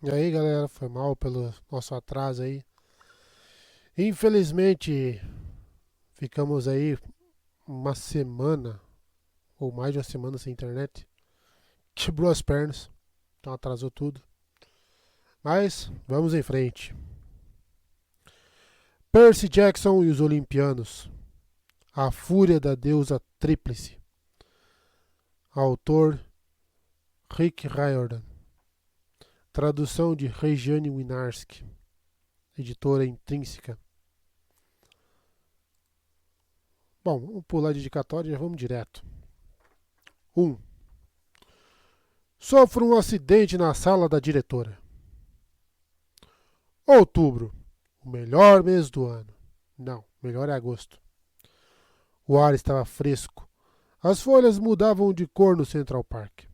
E aí, galera, foi mal pelo nosso atraso aí. Infelizmente, ficamos aí uma semana, ou mais de uma semana sem internet. Quebrou as pernas, então atrasou tudo. Mas, vamos em frente. Percy Jackson e os Olimpianos. A Fúria da Deusa Tríplice. Autor, Rick Riordan. Tradução de Regiane Winarski. Editora Intrínseca. Bom, vamos pular a dedicatória e já vamos direto. 1. Sofro um acidente na sala da diretora. Outubro, o melhor mês do ano. Não, melhor é agosto. O ar estava fresco. As folhas mudavam de cor no Central Park.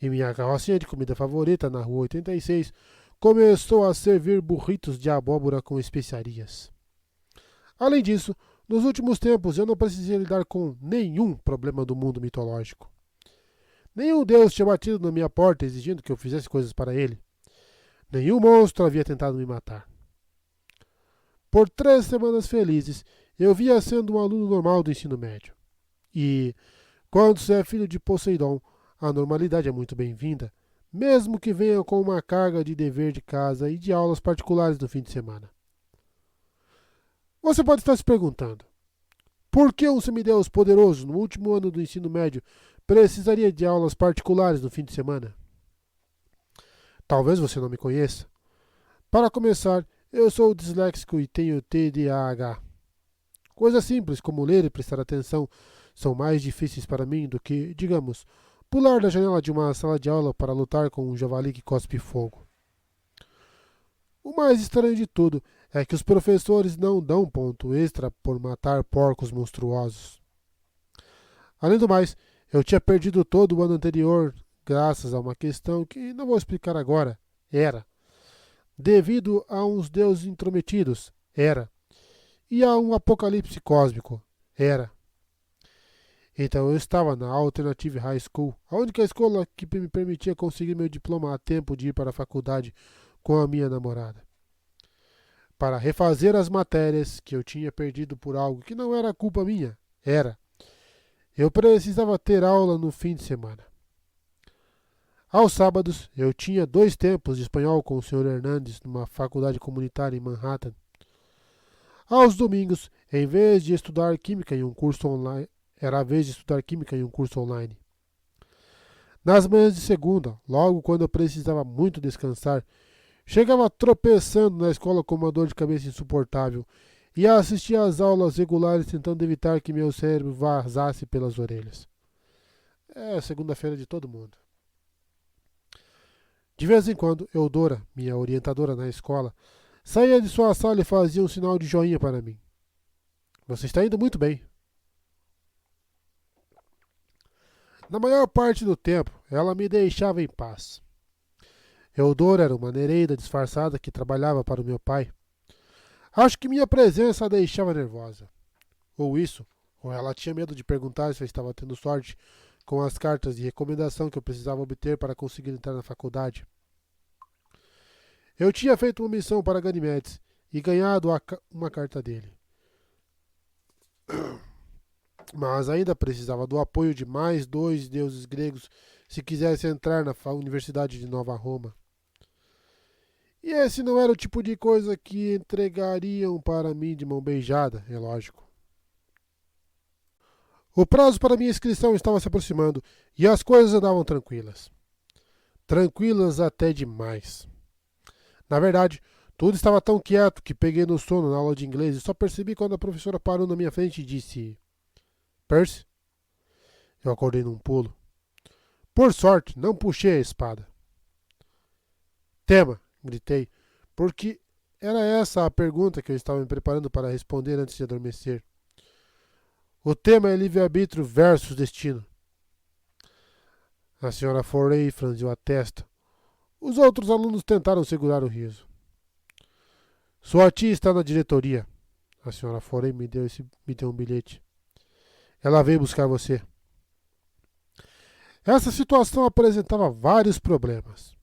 E minha carrocinha de comida favorita, na rua 86, começou a servir burritos de abóbora com especiarias. Além disso, nos últimos tempos eu não precisei lidar com nenhum problema do mundo mitológico. Nenhum deus tinha batido na minha porta exigindo que eu fizesse coisas para ele. Nenhum monstro havia tentado me matar. Por 3 semanas felizes, eu via sendo um aluno normal do ensino médio. E, quando você é filho de Poseidon, a normalidade é muito bem-vinda, mesmo que venha com uma carga de dever de casa e de aulas particulares no fim de semana. Você pode estar se perguntando, por que um semideus poderoso no último ano do ensino médio precisaria de aulas particulares no fim de semana? Talvez você não me conheça. Para começar, eu sou disléxico e tenho TDAH. Coisas simples como ler e prestar atenção são mais difíceis para mim do que, digamos, pular da janela de uma sala de aula para lutar com um javali que cospe fogo. O mais estranho de tudo é que os professores não dão ponto extra por matar porcos monstruosos. Além do mais, eu tinha perdido todo o ano anterior graças a uma questão que não vou explicar agora. Era. Devido a uns deuses intrometidos. Era. E a um apocalipse cósmico. Era. Então eu estava na Alternative High School, a única escola que me permitia conseguir meu diploma a tempo de ir para a faculdade com a minha namorada. Para refazer as matérias que eu tinha perdido por algo que não era culpa minha. Era. Eu precisava ter aula no fim de semana. Aos sábados, eu tinha 2 tempos de espanhol com o Sr. Hernandes numa faculdade comunitária em Manhattan. Aos domingos, em vez de estudar química em um curso online, era a vez de estudar química em um curso online. Nas manhãs de segunda, logo quando eu precisava muito descansar, chegava tropeçando na escola com uma dor de cabeça insuportável e assistia às aulas regulares tentando evitar que meu cérebro vazasse pelas orelhas. É a segunda-feira de todo mundo. De vez em quando, Eudora, minha orientadora na escola, saía de sua sala e fazia um sinal de joinha para mim. Você está indo muito bem. Na maior parte do tempo, ela me deixava em paz. Eudora era uma nereida disfarçada que trabalhava para o meu pai. Acho que minha presença a deixava nervosa. Ou isso, ou ela tinha medo de perguntar se eu estava tendo sorte com as cartas de recomendação que eu precisava obter para conseguir entrar na faculdade. Eu tinha feito uma missão para Ganimedes e ganhado uma carta dele. Mas ainda precisava do apoio de mais 2 deuses gregos se quisesse entrar na Universidade de Nova Roma. E esse não era o tipo de coisa que entregariam para mim de mão beijada, é lógico. O prazo para minha inscrição estava se aproximando e as coisas andavam tranquilas. Tranquilas até demais. Na verdade, tudo estava tão quieto que peguei no sono na aula de inglês e só percebi quando a professora parou na minha frente e disse: Percy? Eu acordei num pulo. Por sorte, não puxei a espada. Tema, gritei, porque era essa a pergunta que eu estava me preparando para responder antes de adormecer. O tema é livre-arbítrio versus destino. A senhora Forey franziu a testa. Os outros alunos tentaram segurar o riso. Sua tia está na diretoria. A senhora Forey me deu um bilhete. Ela veio buscar você. Essa situação apresentava vários problemas.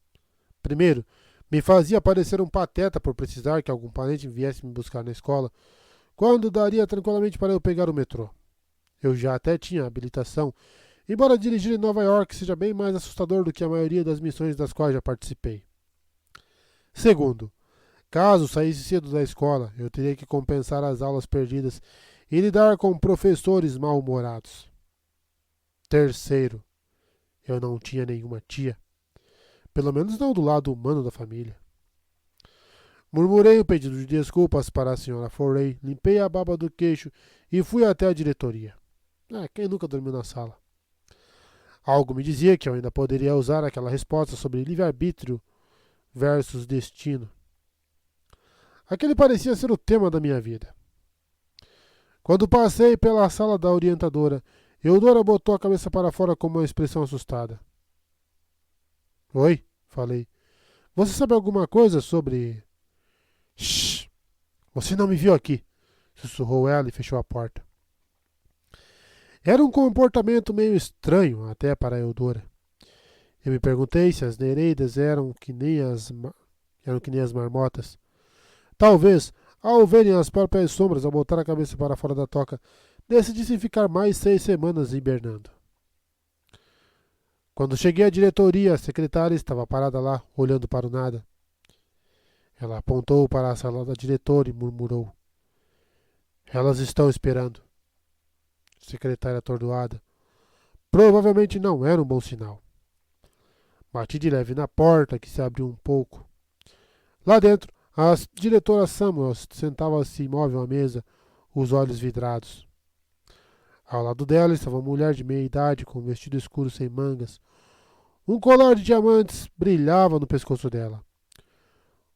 Primeiro, Me fazia parecer um pateta por precisar que algum parente viesse me buscar na escola, quando daria tranquilamente para eu pegar o metrô. Eu já até tinha habilitação, embora dirigir em Nova York seja bem mais assustador do que a maioria das missões das quais já participei. Segundo, caso saísse cedo da escola, eu teria que compensar as aulas perdidas e lidar com professores mal-humorados. Terceiro, eu não tinha nenhuma tia. Pelo menos não do lado humano da família. Murmurei um pedido de desculpas para a senhora Forley, limpei a baba do queixo e fui até a diretoria. Quem nunca dormiu na sala? Algo me dizia que eu ainda poderia usar aquela resposta sobre livre-arbítrio versus destino. Aquele parecia ser o tema da minha vida. Quando passei pela sala da orientadora, Eudora botou a cabeça para fora com uma expressão assustada. Oi, falei. Você sabe alguma coisa sobre... Shhh! Você não me viu aqui, sussurrou ela e fechou a porta. Era um comportamento meio estranho até para Eudora. Eu me perguntei se as nereidas eram que nem as marmotas. Talvez, ao verem as próprias sombras ao botar a cabeça para fora da toca, decidissem ficar mais 6 semanas hibernando. Quando cheguei à diretoria, a secretária estava parada lá, olhando para o nada. Ela apontou para a sala da diretora e murmurou. Elas estão esperando. Secretária atordoada. Provavelmente não era um bom sinal. Bati de leve na porta, que se abriu um pouco. Lá dentro, a diretora Samuels sentava-se imóvel à mesa, os olhos vidrados. Ao lado dela estava uma mulher de meia idade, com um vestido escuro sem mangas. Um colar de diamantes brilhava no pescoço dela.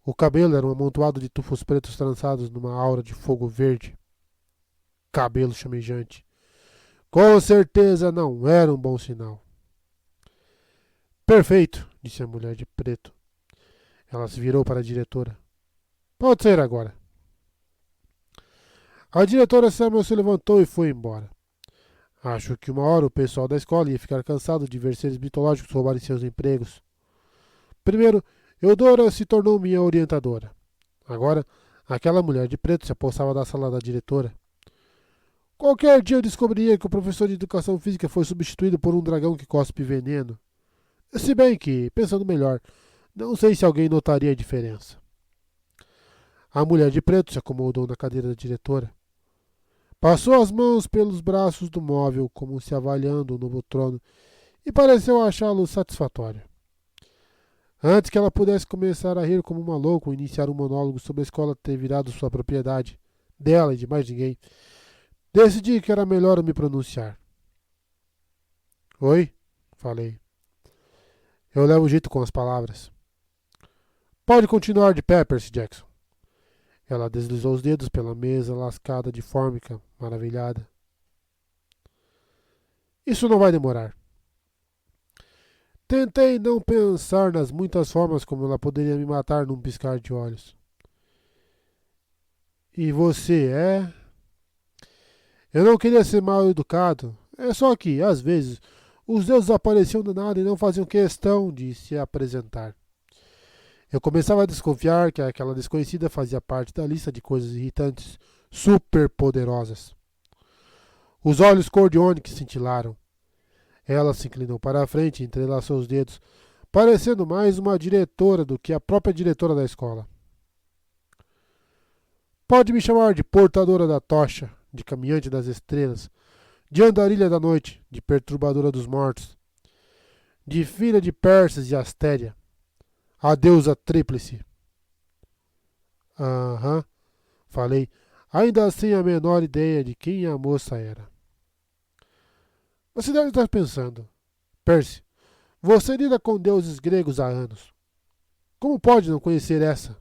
O cabelo era um amontoado de tufos pretos trançados numa aura de fogo verde. Cabelo chamejante. Com certeza não era um bom sinal. Perfeito, disse a mulher de preto. Ela se virou para a diretora. Pode sair agora. A diretora Samuel se levantou e foi embora. Acho que uma hora o pessoal da escola ia ficar cansado de ver seres mitológicos roubarem seus empregos. Primeiro, Eudora se tornou minha orientadora. Agora, aquela mulher de preto se apossava da sala da diretora. Qualquer dia eu descobriria que o professor de educação física foi substituído por um dragão que cospe veneno. Se bem que, pensando melhor, não sei se alguém notaria a diferença. A mulher de preto se acomodou na cadeira da diretora. Passou as mãos pelos braços do móvel, como se avaliando o novo trono, e pareceu achá-lo satisfatório. Antes que ela pudesse começar a rir como uma louca ou iniciar um monólogo sobre a escola ter virado sua propriedade, dela e de mais ninguém, decidi que era melhor eu me pronunciar. Oi? Falei. Eu levo jeito com as palavras. Pode continuar de pé, Percy Jackson. Ela deslizou os dedos pela mesa lascada de fórmica, maravilhada. Isso não vai demorar. Tentei não pensar nas muitas formas como ela poderia me matar num piscar de olhos. E você é? Eu não queria ser mal educado. É só que, às vezes, os deuses apareciam do nada e não faziam questão de se apresentar. Eu começava a desconfiar que aquela desconhecida fazia parte da lista de coisas irritantes, superpoderosas. Os olhos cor de ônix cintilaram. Ela se inclinou para a frente e entrelaçou os dedos, parecendo mais uma diretora do que a própria diretora da escola. Pode me chamar de portadora da tocha, de caminhante das estrelas, de andarilha da noite, de perturbadora dos mortos, de filha de Perses e Astéria, a deusa tríplice. Aham, falei, ainda sem a menor ideia de quem a moça era. Você deve estar pensando, Percy, você lida com deuses gregos há anos. Como pode não conhecer essa?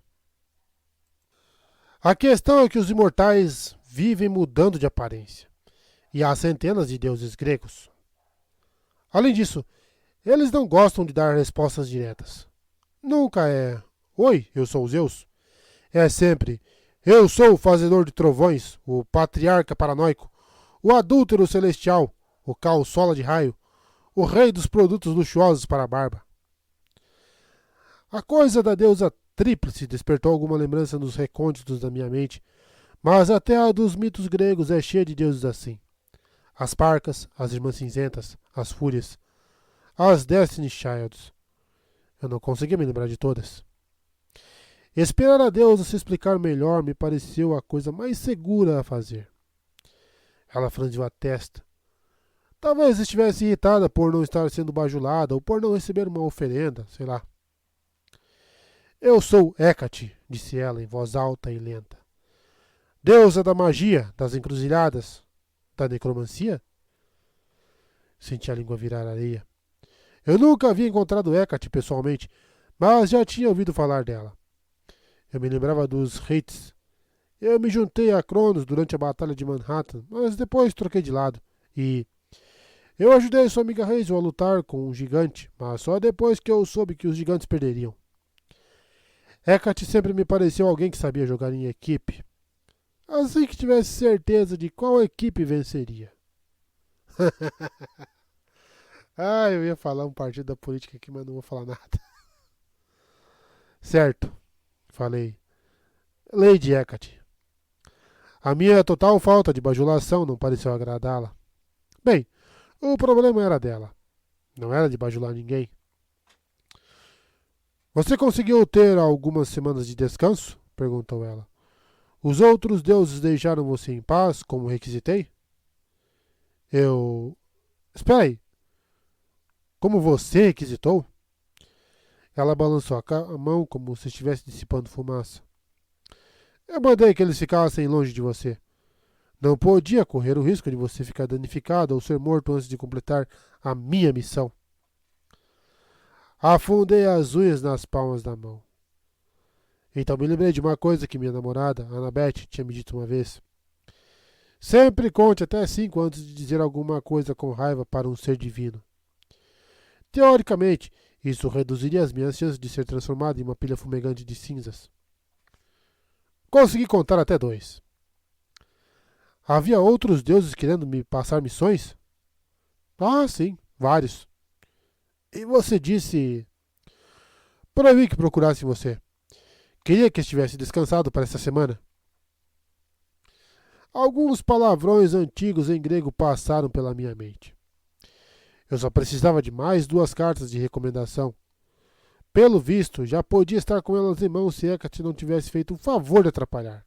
A questão é que os imortais vivem mudando de aparência, e há centenas de deuses gregos. Além disso, eles não gostam de dar respostas diretas. Nunca é, oi, eu sou Zeus. É sempre, eu sou o fazedor de trovões, o patriarca paranoico, o adúltero celestial, o calçola de raio, o rei dos produtos luxuosos para a barba. A coisa da deusa tríplice despertou alguma lembrança nos recônditos da minha mente, mas até a dos mitos gregos é cheia de deuses assim. As Parcas, as Irmãs Cinzentas, as Fúrias, as Destiny Childs. Eu não conseguia me lembrar de todas. Esperar a deusa se explicar melhor me pareceu a coisa mais segura a fazer. Ela franziu a testa. Talvez estivesse irritada por não estar sendo bajulada ou por não receber uma oferenda, sei lá. Eu sou Hecate, disse ela em voz alta e lenta. Deusa da magia, das encruzilhadas, da necromancia? Senti a língua virar areia. Eu nunca havia encontrado Hecate pessoalmente, mas já tinha ouvido falar dela. Eu me lembrava dos Hits. Eu me juntei a Cronos durante a Batalha de Manhattan, mas depois troquei de lado. E eu ajudei sua amiga Hazel a lutar com um gigante, mas só depois que eu soube que os gigantes perderiam. Hecate sempre me pareceu alguém que sabia jogar em equipe. Assim que tivesse certeza de qual equipe venceria. Eu ia falar um partido da política aqui, mas não vou falar nada. Certo, falei. Lady Hecate. A minha total falta de bajulação não pareceu agradá-la. Bem, o problema era dela. Não era de bajular ninguém. Você conseguiu ter algumas semanas de descanso? Perguntou ela. Os outros deuses deixaram você em paz, como requisitei? Eu. Espera aí. Como você requisitou? Ela balançou a mão como se estivesse dissipando fumaça. Eu mandei que eles ficassem longe de você. Não podia correr o risco de você ficar danificado ou ser morto antes de completar a minha missão. Afundei as unhas nas palmas da mão. Então me lembrei de uma coisa que minha namorada, Annabeth, tinha me dito uma vez. Sempre conte até 5 antes de dizer alguma coisa com raiva para um ser divino. Teoricamente, isso reduziria as minhas chances de ser transformado em uma pilha fumegante de cinzas. Consegui contar até 2. Havia outros deuses querendo me passar missões? Ah, sim, vários. E você disse... Proibi que procurasse você. Queria que estivesse descansado para essa semana. Alguns palavrões antigos em grego passaram pela minha mente. Eu só precisava de mais 2 cartas de recomendação. Pelo visto, já podia estar com elas em mãos se Hecate não tivesse feito um favor de atrapalhar.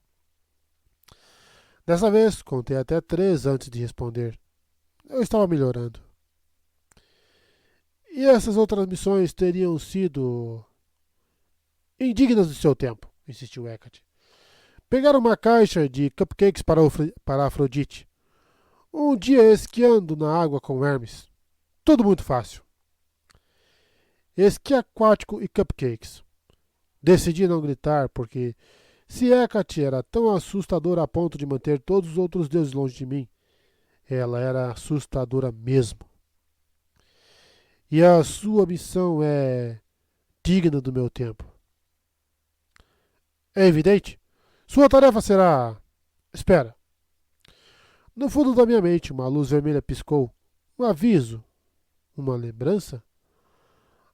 Dessa vez, contei até 3 antes de responder. Eu estava melhorando. E essas outras missões teriam sido indignas do seu tempo, insistiu Hecate. Pegar uma caixa de cupcakes para Afrodite. Um dia esquiando na água com Hermes. Tudo muito fácil. Esqui aquático e cupcakes. Decidi não gritar, porque se Hecate era tão assustadora a ponto de manter todos os outros deuses longe de mim, ela era assustadora mesmo. E a sua missão é digna do meu tempo. É evidente? Sua tarefa será... Espera. No fundo da minha mente, uma luz vermelha piscou. Um aviso. Uma lembrança?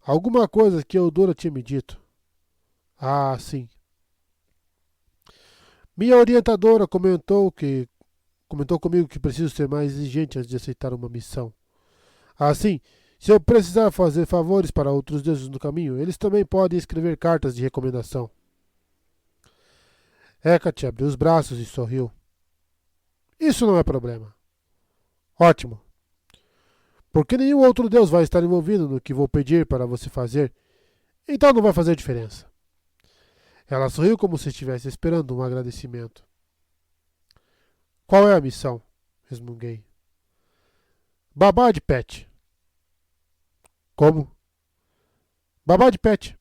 Alguma coisa que Eudora tinha me dito. Ah, sim. Minha orientadora comentou comigo que preciso ser mais exigente antes de aceitar uma missão. Assim, se eu precisar fazer favores para outros deuses no caminho, eles também podem escrever cartas de recomendação. Hecate abriu os braços e sorriu. Isso não é problema. Ótimo. Porque nenhum outro deus vai estar envolvido no que vou pedir para você fazer, então não vai fazer diferença. Ela sorriu como se estivesse esperando um agradecimento. Qual é a missão? Resmunguei. Babá de pet. Como? Babá de pet.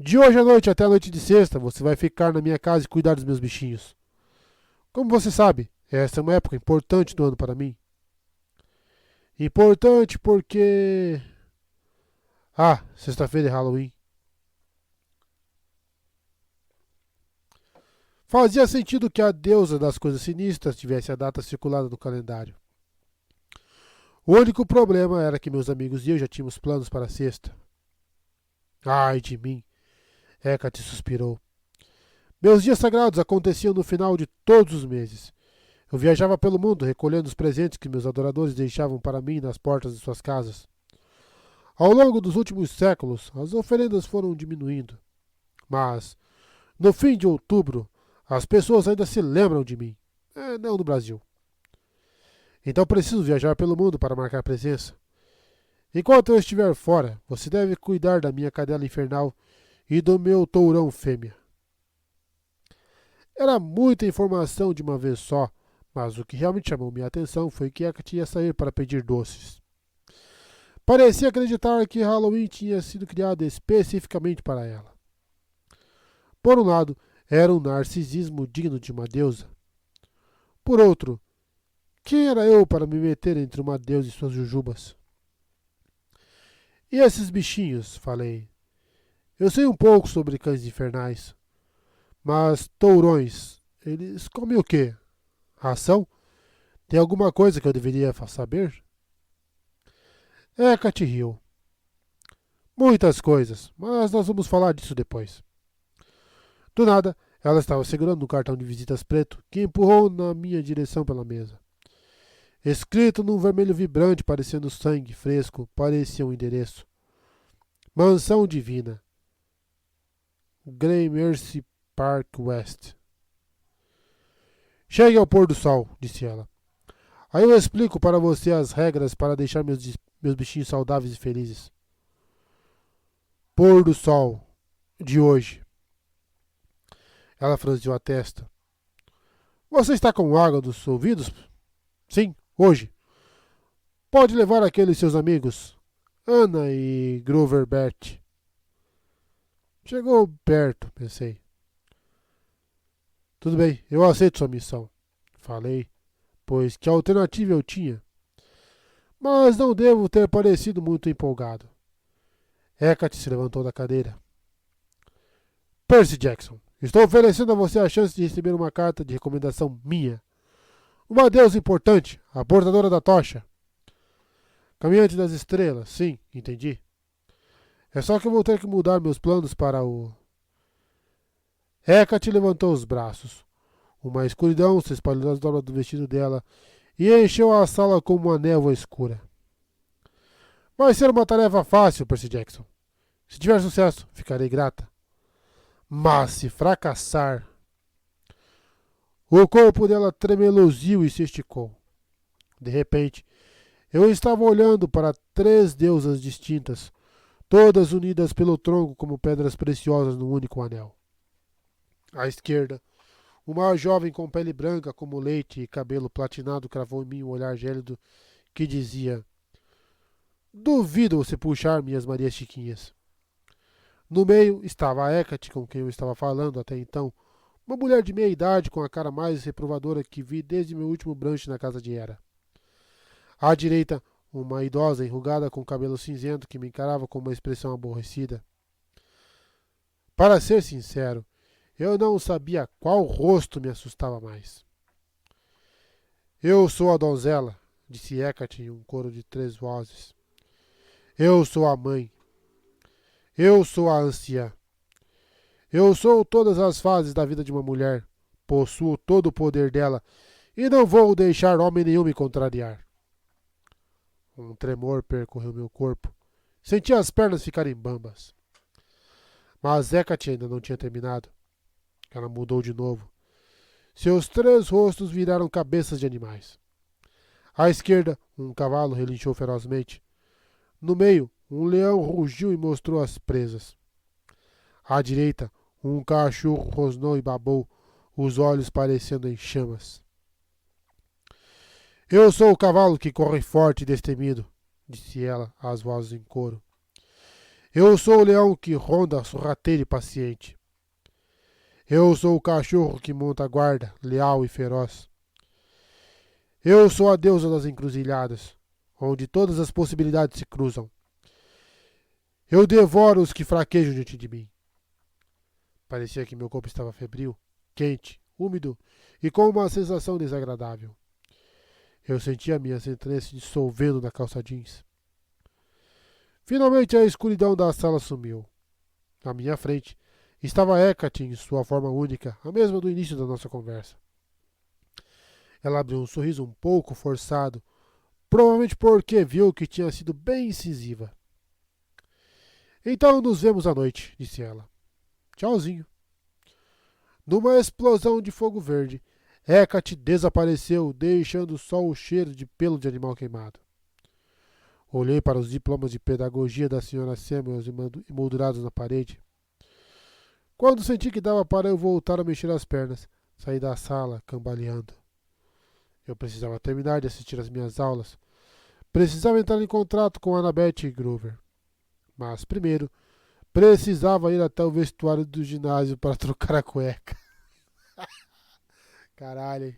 De hoje à noite até a noite de sexta, você vai ficar na minha casa e cuidar dos meus bichinhos. Como você sabe, esta é uma época importante do ano para mim. Importante porque... sexta-feira é Halloween. Fazia sentido que a deusa das coisas sinistras tivesse a data circulada no calendário. O único problema era que meus amigos e eu já tínhamos planos para a sexta. Ai de mim! Hecate suspirou. Meus dias sagrados aconteciam no final de todos os meses. Eu viajava pelo mundo recolhendo os presentes que meus adoradores deixavam para mim nas portas de suas casas. Ao longo dos últimos séculos, as oferendas foram diminuindo. Mas, no fim de outubro, as pessoas ainda se lembram de mim. Não no Brasil. Então preciso viajar pelo mundo para marcar presença. Enquanto eu estiver fora, você deve cuidar da minha cadela infernal e do meu tourão fêmea. Era muita informação de uma vez só, mas o que realmente chamou minha atenção foi que Hecate ia sair para pedir doces. Parecia acreditar que Halloween tinha sido criado especificamente para ela. Por um lado, era um narcisismo digno de uma deusa. Por outro, quem era eu para me meter entre uma deusa e suas jujubas? E esses bichinhos? Falei. Eu sei um pouco sobre cães infernais. Mas tourões, eles comem o quê? Ração? Tem alguma coisa que eu deveria saber? Hecate riu. Muitas coisas, mas nós vamos falar disso depois. Do nada, ela estava segurando um cartão de visitas preto que empurrou na minha direção pela mesa. Escrito num vermelho vibrante parecendo sangue fresco, parecia um endereço. Mansão Divina. Gramercy Park West. Chegue ao pôr do sol, disse ela. Aí eu explico para você as regras para deixar meus bichinhos saudáveis e felizes. Pôr do sol de hoje. Ela franziu a testa. Você está com água nos ouvidos? Sim, hoje. Pode levar aqueles seus amigos, Anna e Groverbert. Chegou perto, pensei. Tudo bem, eu aceito sua missão. Falei, pois que alternativa eu tinha? Mas não devo ter parecido muito empolgado. Hecate se levantou da cadeira. Percy Jackson, estou oferecendo a você a chance de receber uma carta de recomendação minha. Uma deusa importante, a portadora da tocha. Caminhante das estrelas, sim, entendi. É só que eu vou ter que mudar meus planos para o... Hecate levantou os braços. Uma escuridão se espalhou nas dobras do vestido dela e encheu a sala como uma névoa escura. Vai ser uma tarefa fácil, Percy Jackson. Se tiver sucesso, ficarei grata. Mas se fracassar... O corpo dela tremeluziu e se esticou. De repente, eu estava olhando para 3 deusas distintas, todas unidas pelo tronco como pedras preciosas num único anel. À esquerda, uma jovem com pele branca como leite e cabelo platinado cravou em mim um olhar gélido que dizia: Duvido você puxar minhas Marias Chiquinhas. No meio estava a Hecate, com quem eu estava falando até então, uma mulher de meia idade com a cara mais reprovadora que vi desde meu último brunch na casa de Hera. À direita, uma idosa enrugada com cabelo cinzento que me encarava com uma expressão aborrecida. Para ser sincero, eu não sabia qual rosto me assustava mais. Eu sou a donzela, disse Hecate em um coro de 3 vozes. Eu sou a mãe. Eu sou a anciã. Eu sou todas as fases da vida de uma mulher. Possuo todo o poder dela e não vou deixar homem nenhum me contrariar. Um tremor percorreu meu corpo. Senti as pernas ficarem bambas. Mas Hecate ainda não tinha terminado. Ela mudou de novo. Seus 3 rostos viraram cabeças de animais. À esquerda, um cavalo relinchou ferozmente. No meio, um leão rugiu e mostrou as presas. À direita, um cachorro rosnou e babou, os olhos parecendo em chamas. Eu sou o cavalo que corre forte e destemido, disse ela, as vozes em coro. Eu sou o leão que ronda sorrateiro e paciente. Eu sou o cachorro que monta a guarda, leal e feroz. Eu sou a deusa das encruzilhadas, onde todas as possibilidades se cruzam. Eu devoro os que fraquejam diante de mim. Parecia que meu corpo estava febril, quente, úmido e com uma sensação desagradável. Eu sentia minhas entranhas se dissolvendo na calça jeans. Finalmente a escuridão da sala sumiu. À minha frente Estava Hecate em sua forma única, a mesma do início da nossa conversa. Ela abriu um sorriso um pouco forçado, provavelmente porque viu que tinha sido bem incisiva. Então nos vemos à noite, disse ela. Tchauzinho. Numa explosão de fogo verde, Hecate desapareceu, deixando só o cheiro de pelo de animal queimado. Olhei para os diplomas de pedagogia da senhora Samuels emoldurados na parede. Quando senti que dava para eu voltar a mexer as pernas, saí da sala, cambaleando. Eu precisava terminar de assistir às minhas aulas. Precisava entrar em contato com Annabeth Grover. Mas, primeiro, precisava ir até o vestuário do ginásio para trocar a cueca. Caralho, hein?